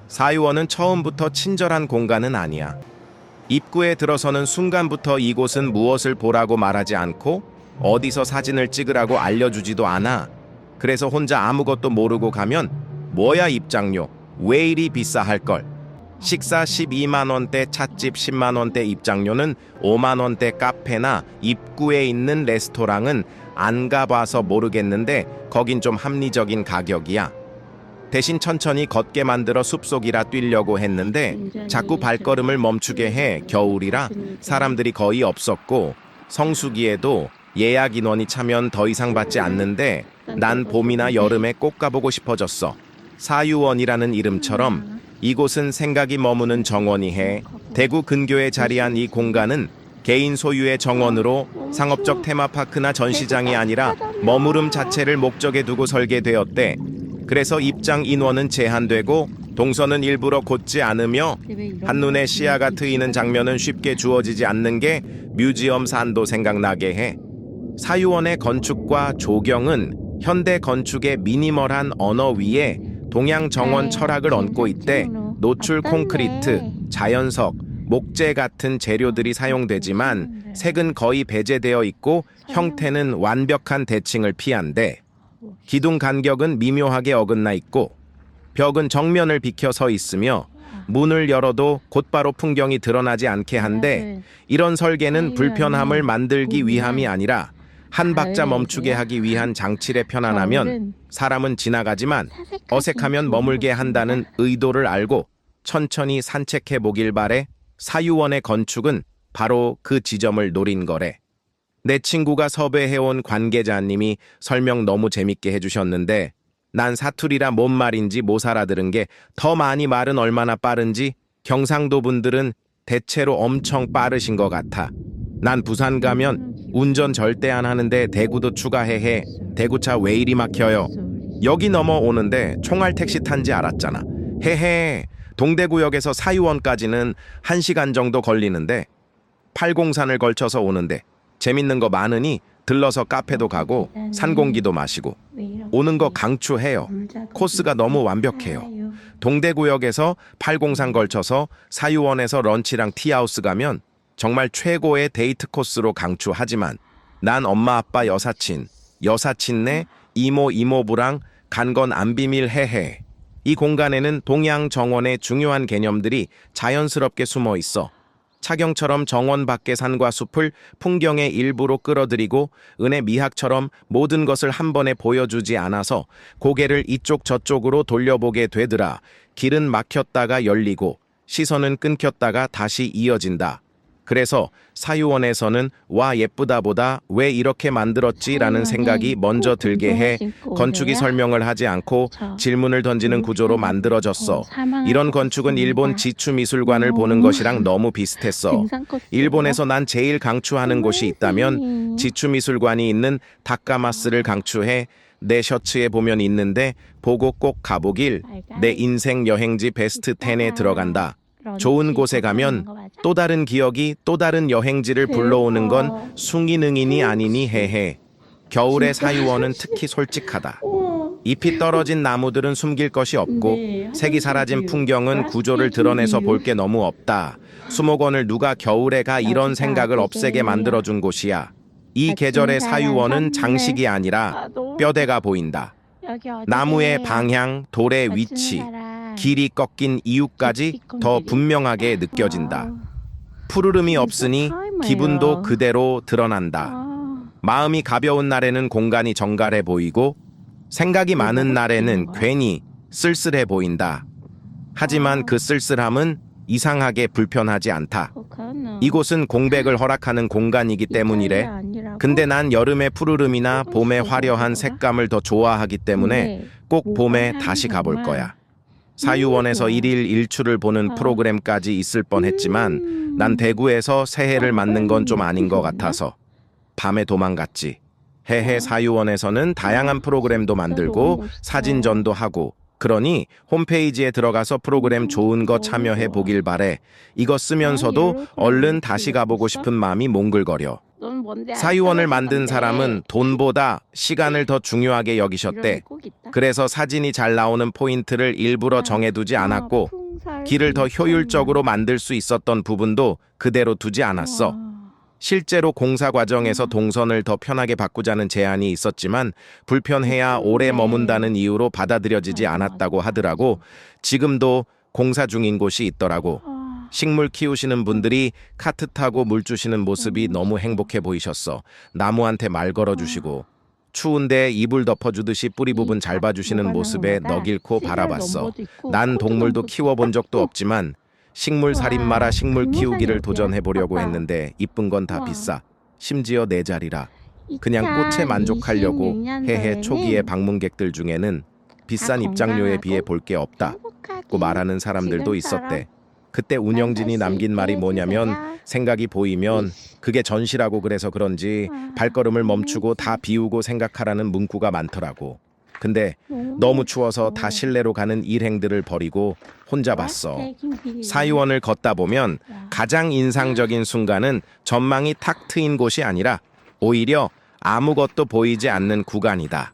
사유원은 처음부터 친절한 공간은 아니야. 입구에 들어서는 순간부터 이곳은 무엇을 보라고 말하지 않고 어디서 사진을 찍으라고 알려주지도 않아. 그래서 혼자 아무것도 모르고 가면 뭐야 입장료, 왜 이리 비싸 할걸. 식사 12만 원대, 찻집 10만 원대 입장료는 5만 원대 카페나 입구에 있는 레스토랑은 안 가봐서 모르겠는데 거긴 좀 합리적인 가격이야. 대신 천천히 걷게 만들어 숲속이라 뛰려고 했는데 자꾸 발걸음을 멈추게 해. 겨울이라 사람들이 거의 없었고 성수기에도 예약 인원이 차면 더 이상 받지 않는데 난 봄이나 여름에 꼭 가보고 싶어졌어. 사유원이라는 이름처럼 이곳은 생각이 머무는 정원이 해. 대구 근교에 자리한 이 공간은 개인 소유의 정원으로 상업적 테마파크나 전시장이 아니라 머무름 자체를 목적에 두고 설계되었대. 그래서 입장 인원은 제한되고 동선은 일부러 곧지 않으며 한눈에 시야가 트이는 장면은 쉽게 주어지지 않는 게 뮤지엄 산도 생각나게 해. 사유원의 건축과 조경은 현대 건축의 미니멀한 언어 위에 동양 정원 철학을 얹고 있대. 노출 콘크리트, 자연석, 목재 같은 재료들이 사용되지만 색은 거의 배제되어 있고 형태는 완벽한 대칭을 피한대. 기둥 간격은 미묘하게 어긋나 있고 벽은 정면을 비켜 서 있으며 문을 열어도 곧바로 풍경이 드러나지 않게 한데 이런 설계는 불편함을 만들기 위함이 아니라 한 박자 멈추게 하기 위한 장치래. 편안하면 사람은 지나가지만 어색하면 머물게 한다는 의도를 알고 천천히 산책해 보길 바래. 사유원의 건축은 바로 그 지점을 노린 거래. 내 친구가 섭외해온 관계자님이 설명 너무 재밌게 해주셨는데 난 사투리라 뭔 말인지 못 알아들은 게 더 많이 말은 얼마나 빠른지 경상도 분들은 대체로 엄청 빠르신 것 같아. 난 부산 가면 운전 절대 안 하는데 대구도 추가해. 대구차 왜 이리 막혀요. 여기 넘어오는데 총알 택시 탄지 알았잖아. 헤헤. 동대구역에서 사유원까지는 1시간 정도 걸리는데 803을 걸쳐서 오는데 재밌는 거 많으니 들러서 카페도 가고 산 공기도 마시고 오는 거 강추해요. 코스가 너무 완벽해요. 동대구역에서 803 걸쳐서 사유원에서 런치랑 티하우스 가면 정말 최고의 데이트 코스로 강추하지만 난 엄마 아빠 여사친, 여사친네 이모 이모부랑 간 건 안 비밀. 헤헤. 이 공간에는 동양 정원의 중요한 개념들이 자연스럽게 숨어 있어. 차경처럼 정원 밖의 산과 숲을 풍경의 일부로 끌어들이고 은의 미학처럼 모든 것을 한 번에 보여주지 않아서 고개를 이쪽 저쪽으로 돌려보게 되더라. 길은 막혔다가 열리고 시선은 끊겼다가 다시 이어진다. 그래서 사유원에서는 와 예쁘다보다 왜 이렇게 만들었지라는 생각이 먼저 들게 해. 건축이 설명을 하지 않고 질문을 던지는 구조로 만들어졌어. 이런 건축은 일본 지추미술관을 보는 것이랑 너무 비슷했어. 일본에서 난 제일 강추하는 곳이 있다면 지추미술관이 있는 다카마스를 강추해. 내 셔츠에 보면 있는데 보고 꼭 가보길. 내 인생 여행지 베스트 10에 들어간다. 좋은 곳에 가면 또 다른 기억이 또 다른 여행지를 불러오는 건 숭이능이니 아니니. 헤헤. 겨울의 사유원은 특히 솔직하다. 잎이 떨어진 나무들은 숨길 것이 없고 색이 사라진 풍경은 구조를 드러내서 볼 게 너무 없다. 수목원을 누가 겨울에 가 이런 생각을 없애게 만들어준 곳이야. 이 계절의 사유원은 장식이 아니라 뼈대가 보인다. 나무의 방향, 돌의 위치, 길이 꺾인 이유까지 더 분명하게 느껴진다. 푸르름이 없으니 기분도 그대로 드러난다. 마음이 가벼운 날에는 공간이 정갈해 보이고 생각이 많은 날에는 괜히 쓸쓸해 보인다. 하지만 그 쓸쓸함은 이상하게 불편하지 않다. 이곳은 공백을 허락하는 공간이기 때문이래. 근데 난 여름의 푸르름이나 봄의 화려한 색감을 더 좋아하기 때문에 꼭 봄에 다시 가볼 거야. 사유원에서 1일 1추를 보는 프로그램까지 있을 뻔했지만 난 대구에서 새해를 맞는 건 좀 아닌 것 같아서 밤에 도망갔지. 해해. 사유원에서는 다양한 프로그램도 만들고 사진전도 하고 그러니 홈페이지에 들어가서 프로그램 좋은 거 참여해 보길 바래. 이거 쓰면서도 얼른 다시 가보고 싶은 마음이 몽글거려. 뭔지 사유원을 만든 사람은 돈보다 시간을 더 중요하게 여기셨대. 그래서 사진이 잘 나오는 포인트를 일부러 정해두지 않았고 길을 더 효율적으로 만들 수 있었던 부분도 그대로 두지 않았어. 실제로 공사 과정에서 동선을 더 편하게 바꾸자는 제안이 있었지만 불편해야 오래 머문다는 이유로 받아들여지지 않았다고 하더라고. 지금도 공사 중인 곳이 있더라고. 식물 키우시는 분들이 카트 타고 물 주시는 모습이 너무 행복해 보이셨어. 나무한테 말 걸어주시고 추운데 이불 덮어주듯이 뿌리 부분 잘 봐주시는 모습에 너길코 바라봤어. 난 동물도 키워본 적도 없지만 식물 살인마라 식물 키우기를 도전해보려고 했는데 이쁜 건 다 비싸. 심지어 내 자리라. 그냥 꽃에 만족하려고 해해 초기의 방문객들 중에는 비싼 입장료에 비해 볼 게 없다고 말하는 사람들도 있었대. 그때 운영진이 남긴 말이 뭐냐면 생각이 보이면 그게 전시라고 그래서 그런지 발걸음을 멈추고 다 비우고 생각하라는 문구가 많더라고. 근데 너무 추워서 다 실내로 가는 일행들을 버리고 혼자 봤어. 사유원을 걷다 보면 가장 인상적인 순간은 전망이 탁 트인 곳이 아니라 오히려 아무것도 보이지 않는 구간이다.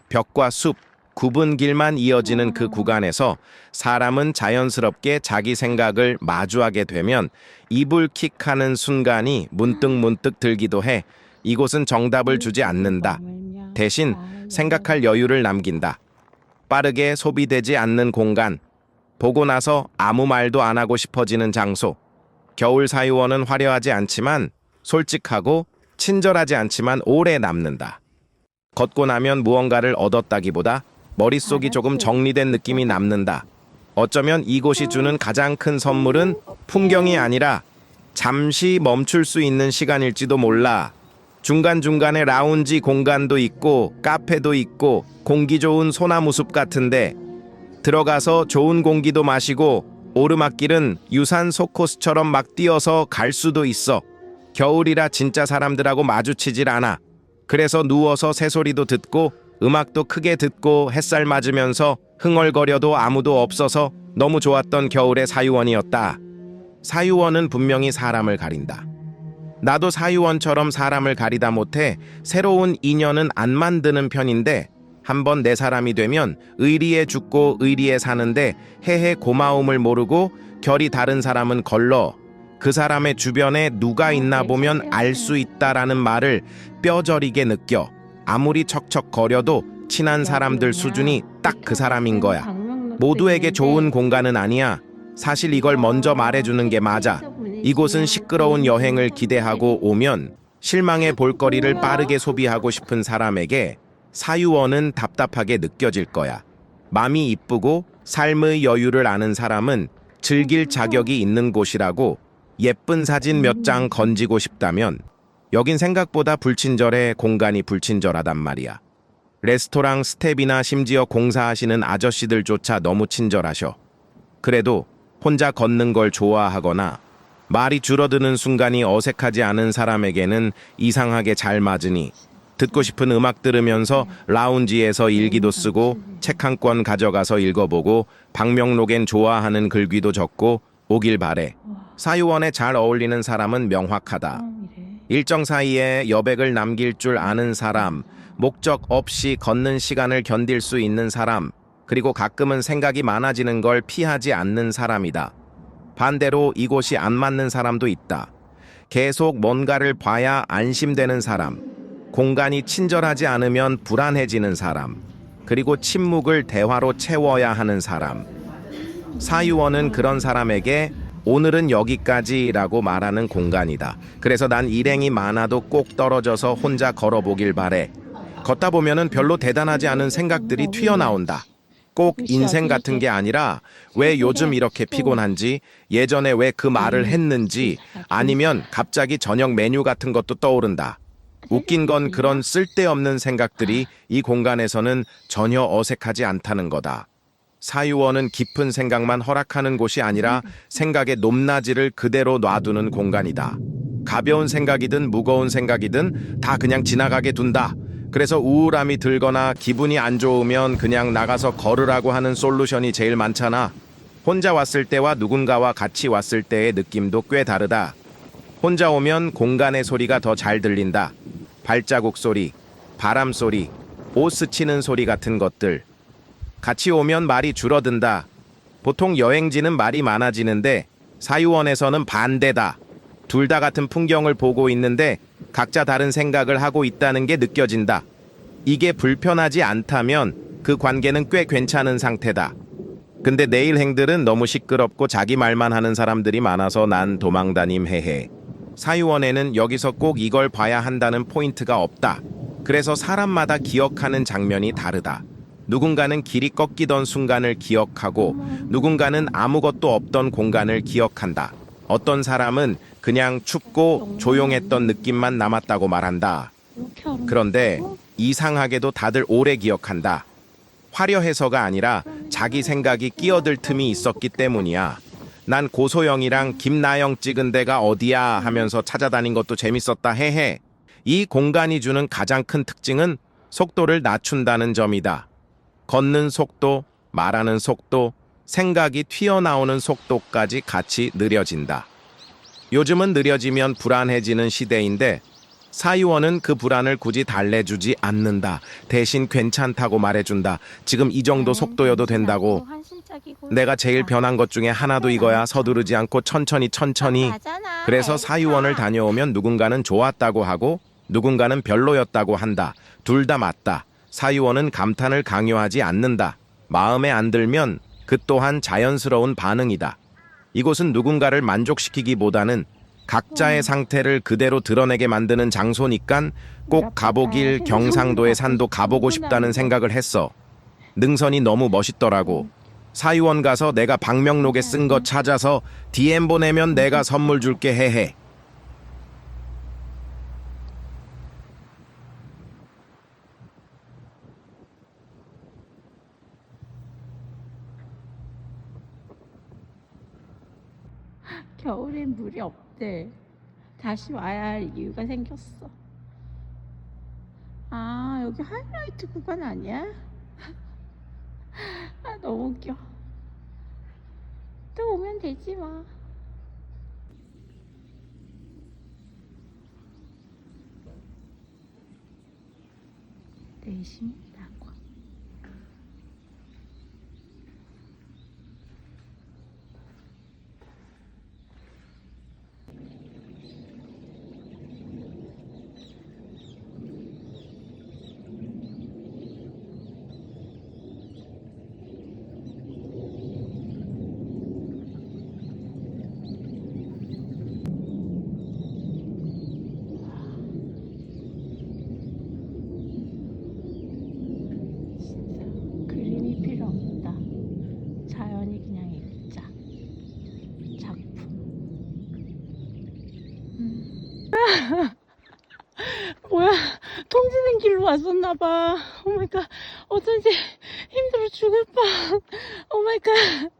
벽과 숲, 굽은 길만 이어지는 그 구간에서 사람은 자연스럽게 자기 생각을 마주하게 되면 이불킥하는 순간이 문득 들기도 해. 이곳은 정답을 주지 않는다. 대신 생각할 여유를 남긴다. 빠르게 소비되지 않는 공간. 보고 나서 아무 말도 안 하고 싶어지는 장소. 겨울 사유원은 화려하지 않지만 솔직하고 친절하지 않지만 오래 남는다. 걷고 나면 무언가를 얻었다기보다 머릿속이 조금 정리된 느낌이 남는다. 어쩌면 이곳이 주는 가장 큰 선물은 풍경이 아니라 잠시 멈출 수 있는 시간일지도 몰라. 중간중간에 라운지 공간도 있고 카페도 있고 공기 좋은 소나무 숲 같은데 들어가서 좋은 공기도 마시고 오르막길은 유산소 코스처럼 막 뛰어서 갈 수도 있어. 겨울이라 진짜 사람들하고 마주치질 않아. 그래서 누워서 새소리도 듣고 음악도 크게 듣고 햇살 맞으면서 흥얼거려도 아무도 없어서 너무 좋았던 겨울의 사유원이었다. 사유원은 분명히 사람을 가린다. 나도 사유원처럼 사람을 가리다 못해 새로운 인연은 안 만드는 편인데 한번 내 사람이 되면 의리에 죽고 의리에 사는데 해해 고마움을 모르고 결이 다른 사람은 걸러 그 사람의 주변에 누가 있나 보면 알 수 있다라는 말을 뼈저리게 느껴. 아무리 척척거려도 친한 사람들 수준이 딱 그 사람인 거야. 모두에게 좋은 공간은 아니야. 사실 이걸 먼저 말해주는 게 맞아. 이곳은 시끄러운 여행을 기대하고 오면 실망의 볼거리를 빠르게 소비하고 싶은 사람에게 사유원은 답답하게 느껴질 거야. 맘이 이쁘고 삶의 여유를 아는 사람은 즐길 자격이 있는 곳이라고 예쁜 사진 몇 장 건지고 싶다면 여긴 생각보다 불친절해. 공간이 불친절하단 말이야. 레스토랑 스텝이나 심지어 공사하시는 아저씨들조차 너무 친절하셔. 그래도 혼자 걷는 걸 좋아하거나 말이 줄어드는 순간이 어색하지 않은 사람에게는 이상하게 잘 맞으니 듣고 싶은 음악 들으면서 라운지에서 일기도 쓰고 책 한 권 가져가서 읽어보고 방명록엔 좋아하는 글귀도 적고 오길 바래. 사유원에 잘 어울리는 사람은 명확하다. 일정 사이에 여백을 남길 줄 아는 사람, 목적 없이 걷는 시간을 견딜 수 있는 사람, 그리고 가끔은 생각이 많아지는 걸 피하지 않는 사람이다. 반대로 이곳이 안 맞는 사람도 있다. 계속 뭔가를 봐야 안심되는 사람, 공간이 친절하지 않으면 불안해지는 사람, 그리고 침묵을 대화로 채워야 하는 사람. 사유원은 그런 사람에게 오늘은 여기까지라고 말하는 공간이다. 그래서 난 일행이 많아도 꼭 떨어져서 혼자 걸어보길 바래. 걷다 보면은 별로 대단하지 않은 생각들이 튀어나온다. 꼭 인생 같은 게 아니라 왜 요즘 이렇게 피곤한지, 예전에 왜 그 말을 했는지, 아니면 갑자기 저녁 메뉴 같은 것도 떠오른다. 웃긴 건 그런 쓸데없는 생각들이 이 공간에서는 전혀 어색하지 않다는 거다. 사유원은 깊은 생각만 허락하는 곳이 아니라 생각의 높낮이를 그대로 놔두는 공간이다. 가벼운 생각이든 무거운 생각이든 다 그냥 지나가게 둔다. 그래서 우울함이 들거나 기분이 안 좋으면 그냥 나가서 걸으라고 하는 솔루션이 제일 많잖아. 혼자 왔을 때와 누군가와 같이 왔을 때의 느낌도 꽤 다르다. 혼자 오면 공간의 소리가 더 잘 들린다. 발자국 소리, 바람 소리, 옷 스치는 소리 같은 것들. 같이 오면 말이 줄어든다. 보통 여행지는 말이 많아지는데 사유원에서는 반대다. 둘 다 같은 풍경을 보고 있는데 각자 다른 생각을 하고 있다는 게 느껴진다. 이게 불편하지 않다면 그 관계는 꽤 괜찮은 상태다. 근데 내 일행들은 너무 시끄럽고 자기 말만 하는 사람들이 많아서 난 도망다님 헤헤. 사유원에는 여기서 꼭 이걸 봐야 한다는 포인트가 없다. 그래서 사람마다 기억하는 장면이 다르다. 누군가는 길이 꺾이던 순간을 기억하고 누군가는 아무것도 없던 공간을 기억한다. 어떤 사람은 그냥 춥고 조용했던 느낌만 남았다고 말한다. 그런데 이상하게도 다들 오래 기억한다. 화려해서가 아니라 자기 생각이 끼어들 틈이 있었기 때문이야. 난 고소영이랑 김나영 찍은 데가 어디야 하면서 찾아다닌 것도 재밌었다 헤헤. 이 공간이 주는 가장 큰 특징은 속도를 낮춘다는 점이다. 걷는 속도, 말하는 속도, 생각이 튀어나오는 속도까지 같이 느려진다. 요즘은 느려지면 불안해지는 시대인데 사유원은 그 불안을 굳이 달래주지 않는다. 대신 괜찮다고 말해준다. 지금 이 정도 속도여도 된다고. 내가 제일 변한 것 중에 하나도 이거야. 서두르지 않고 천천히. 그래서 사유원을 다녀오면 누군가는 좋았다고 하고 누군가는 별로였다고 한다. 둘 다 맞다. 사유원은 감탄을 강요하지 않는다. 마음에 안 들면 그 또한 자연스러운 반응이다. 이곳은 누군가를 만족시키기보다는 각자의 상태를 그대로 드러내게 만드는 장소니깐 꼭 가보길 경상도의 산도 가보고 싶다는 생각을 했어. 능선이 너무 멋있더라고. 사유원 가서 내가 방명록에 쓴 거 찾아서 DM 보내면 내가 선물 줄게 헤헤. 겨울엔 물이 없대. 다시 와야 할 이유가 생겼어. 아, 여기 하이라이트 구간 아니야? 아, 너무 웃겨. 또 오면 되지 뭐. 내심이라고. 그림이 필요 없다. 자연이 그냥 읽자. 작품. 뭐야, 통지는 길로 왔었나봐. 오마이갓, 어쩐지 힘들어 죽을 뻔. 오마이갓.